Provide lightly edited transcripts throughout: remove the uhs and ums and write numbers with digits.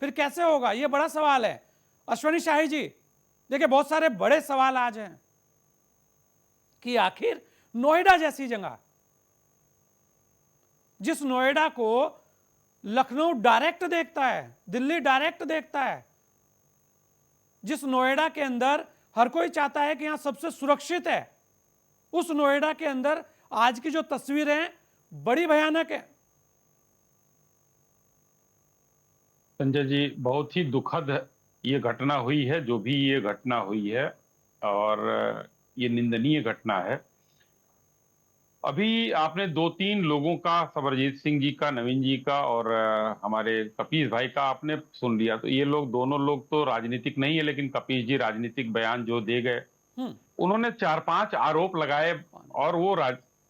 फिर कैसे होगा, ये बड़ा सवाल है। अश्वनी शाही जी, देखिए बहुत सारे बड़े सवाल आज हैं कि आखिर नोएडा जैसी जगह, जिस नोएडा को लखनऊ डायरेक्ट देखता है, दिल्ली डायरेक्ट देखता है, जिस नोएडा के अंदर हर कोई चाहता है कि यहां सबसे सुरक्षित है, उस नोएडा के अंदर आज की जो तस्वीरें हैं बड़ी भयानक है। संजय जी, बहुत ही दुखद ये घटना हुई है, जो भी ये घटना हुई है, और ये निंदनीय घटना है। अभी आपने दो तीन लोगों का, सबरजीत सिंह जी का, नवीन जी का और हमारे कपीस भाई का आपने सुन लिया। तो ये लोग, दोनों लोग तो राजनीतिक नहीं है, लेकिन कपीस जी राजनीतिक बयान जो दे गए, उन्होंने 4-5 आरोप लगाए, और वो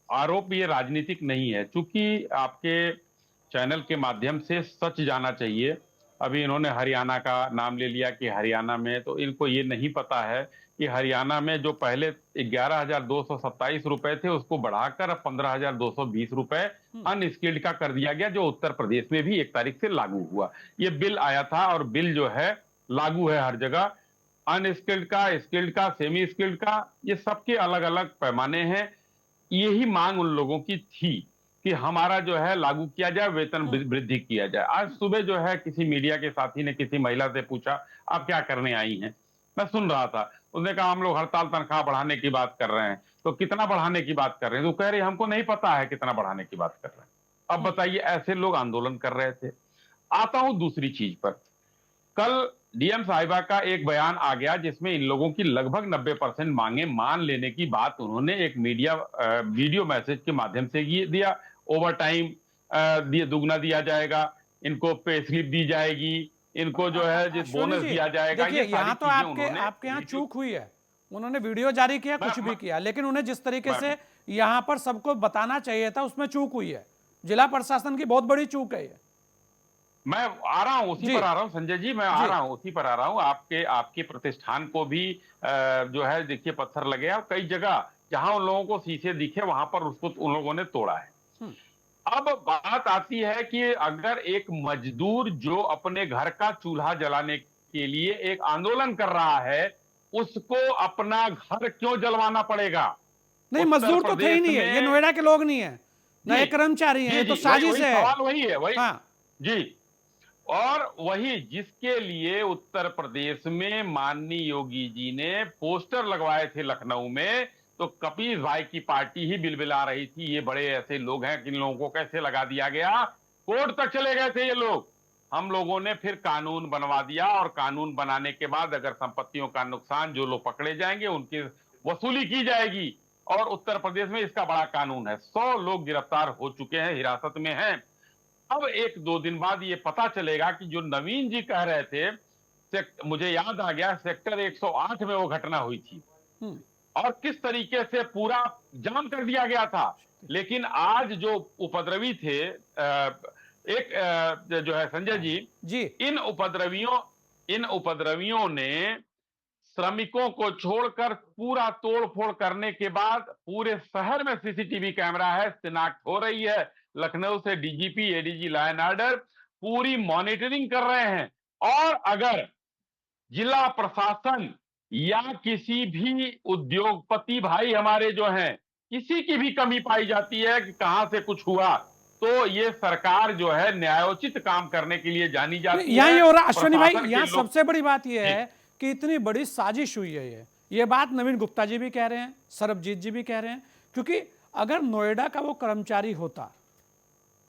आरोप ये राजनीतिक नहीं है। चूंकि आपके चैनल के माध्यम से सच जाना चाहिए। अभी इन्होंने हरियाणा का नाम ले लिया कि हरियाणा में, तो इनको ये नहीं पता है कि हरियाणा में जो पहले 11,227 रुपए थे, उसको बढ़ाकर अब 15,220 रुपए अनस्किल्ड का कर दिया गया, जो उत्तर प्रदेश में भी 1 तारीख से लागू हुआ। ये बिल आया था और बिल जो है लागू है हर जगह। अनस्किल्ड का, स्किल्ड का, सेमी स्किल्ड का, ये सबके अलग अलग पैमाने हैं। यही मांग उन लोगों की थी कि हमारा जो है लागू किया जाए, वेतन वृद्धि किया जाए। आज सुबह जो है किसी मीडिया के साथी ने किसी महिला से पूछा, आप क्या करने आई हैं? मैं सुन रहा था, उसने कहा हम लोग हड़ताल तनख्वाह बढ़ाने की बात कर रहे हैं। तो कितना बढ़ाने की बात कर रहे हैं? तो कह रही हमको नहीं पता है कितना बढ़ाने की बात कर रहे हैं। अब बताइए, ऐसे लोग आंदोलन कर रहे थे। आता हूं दूसरी चीज पर। कल डीएम साहिबा का एक बयान आ गया, जिसमें इन लोगों की लगभग 90% मांगे मान लेने की बात उन्होंने एक मीडिया वीडियो मैसेज के माध्यम से दिया। ओवर टाइम दुगना दिया जाएगा, इनको पे स्लिप दी जाएगी, इनको जो है जिस अश्वनी बोनस जी, दिया जाएगा, देखिए ये सारी यहां तो चीजें आपके उन्होंने आपके यहां चूक हुई है। उन्होंने वीडियो जारी किया, कुछ भी किया, लेकिन उन्हें जिस तरीके मैं, से यहां पर सबको बताना चाहिए था, उसमें चूक हुई है। जिला प्रशासन की बहुत बड़ी चूक है ये। मैं आ रहा हूं, उसी जी पर आ रहा हूं संजय जी, मैं आ जी रहा हूं, उसी पर आ रहा हूं। आपके आपके प्रतिष्ठान को भी जो है देखिए पत्थर लगे हैं, कई जगह जहां उन लोगों को शीशे दिखे वहां पर उसको उन लोगों ने तोड़ा है। अब बात आती है कि अगर एक मजदूर जो अपने घर का चूल्हा जलाने के लिए एक आंदोलन कर रहा है, उसको अपना घर क्यों जलवाना पड़ेगा? नहीं, उत्तर मजदूर तो थे ही प्रदेश नहीं है, ये में। नोएडा के लोग नहीं है, जी नए कर्मचारी हैं, जी ये तो जी, वही साजिश वही है। सवाल वही है, वही। हाँ, जी। और वही जिसके लिए उत्तर प्रदेश में माननीय योगी जी ने पोस्टर लगवाए थे लखनऊ में, तो कपिल भाई की पार्टी ही बिलबिला रही थी, ये बड़े ऐसे लोग हैं कि इन लोगों को कैसे लगा दिया गया। कोर्ट तक चले गए थे ये लोग। हम लोगों ने फिर कानून बनवा दिया, और कानून बनाने के बाद अगर संपत्तियों का नुकसान, जो लोग पकड़े जाएंगे उनकी वसूली की जाएगी। और उत्तर प्रदेश में इसका बड़ा कानून है। 100 लोग गिरफ्तार हो चुके हैं, हिरासत में हैं। अब 1-2 दिन बाद ये पता चलेगा कि जो नवीन जी कह रहे थे, मुझे याद आ गया, सेक्टर 108 में वो घटना हुई थी, और किस तरीके से पूरा जाम कर दिया गया था। लेकिन आज जो उपद्रवी थे, एक जो है संजय जी, जी इन उपद्रवियों ने श्रमिकों को छोड़कर पूरा तोड़फोड़ करने के बाद पूरे शहर में सीसीटीवी कैमरा है, शिनाख्त हो रही है। लखनऊ से DGP, ADG law and order पूरी मॉनिटरिंग कर रहे हैं। और अगर जिला प्रशासन या किसी भी उद्योगपति भाई हमारे जो हैं, किसी की भी कमी पाई जाती है कि कहां से कुछ हुआ, तो ये सरकार जो है न्यायोचित काम करने के लिए जानी जाती यहाँ ये है। हो रहा अश्वनी भाई, प्रशासन के यहाँ लोग। सबसे बड़ी बात यह जी है कि इतनी बड़ी साजिश हुई है। ये बात नवीन गुप्ता जी भी कह रहे हैं, सरबजीत जी भी कह रहे हैं। क्योंकि अगर नोएडा का वो कर्मचारी होता,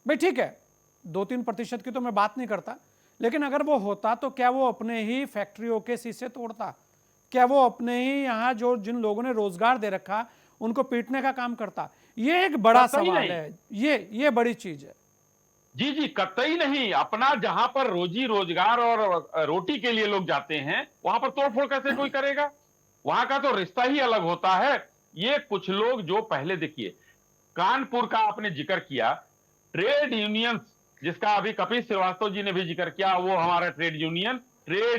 भाई ठीक है 2-3% की तो मैं बात नहीं करता, लेकिन अगर वो होता तो क्या वो अपने ही फैक्ट्रियों के शीशे तोड़ता? क्या वो अपने ही यहाँ जो जिन लोगों ने रोजगार दे रखा उनको पीटने का काम करता? ये एक बड़ा कतई सवाल नहीं। है, ये बड़ी चीज है। जी जी, कतई नहीं। अपना जहां पर रोजी रोजगार और रोटी के लिए लोग जाते हैं, वहां पर तोड़फोड़ कैसे कोई करेगा? वहां का तो रिश्ता ही अलग होता है। ये कुछ लोग जो पहले, देखिए, कानपुर का आपने जिक्र किया, ट्रेड यूनियन जिसका अभी कपिल श्रीवास्तव जी ने भी जिक्र किया, वो हमारा ट्रेड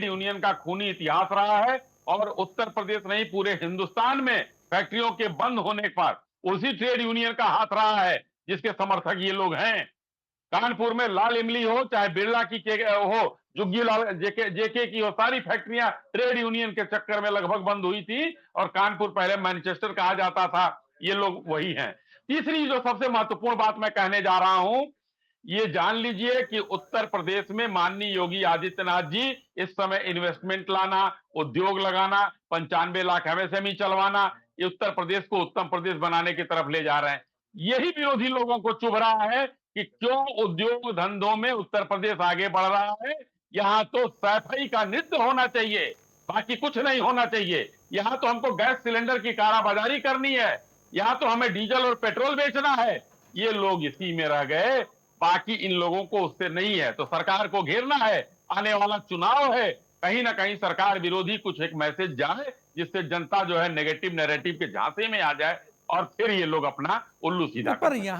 यूनियन का खूनी इतिहास रहा है। और उत्तर प्रदेश नहीं, पूरे हिंदुस्तान में फैक्ट्रियों के बंद होने पर उसी ट्रेड यूनियन का हाथ रहा है, जिसके समर्थक ये लोग हैं। कानपुर में लाल इमली हो चाहे बिरला की हो, जुग्गीलाल जेके जेके की वो सारी फैक्ट्रियां ट्रेड यूनियन के चक्कर में लगभग बंद हुई थी, और कानपुर पहले मैनचेस्टर कहा जाता था, ये लोग वही हैं। तीसरी जो सबसे महत्वपूर्ण बात मैं कहने जा रहा हूं, ये जान लीजिए कि उत्तर प्रदेश में माननीय योगी आदित्यनाथ जी इस समय इन्वेस्टमेंट लाना, उद्योग लगाना, 95 लाख एमएसएमई चलवाना, ये उत्तर प्रदेश को उत्तम प्रदेश बनाने की तरफ ले जा रहे हैं। यही विरोधी लोगों को चुभ रहा है कि क्यों उद्योग धंधों में उत्तर प्रदेश आगे बढ़ रहा है। यहां तो सैफई का नृत्य होना चाहिए, बाकी कुछ नहीं होना चाहिए। यहां तो हमको गैस सिलेंडर की कालाबाजारी करनी है, यहां तो हमें डीजल और पेट्रोल बेचना है। ये लोग इसी में रह गए, बाकी इन लोगों को उससे नहीं है। तो सरकार को घेरना है, आने वाला चुनाव है, कहीं ना कहीं सरकार विरोधी कुछ एक मैसेज जाए, जिससे जनता जो है नेगेटिव नैरेटिव के झांसे में आ जाए, और फिर ये लोग अपना उल्लू सीधा पर कर सके। यहाँ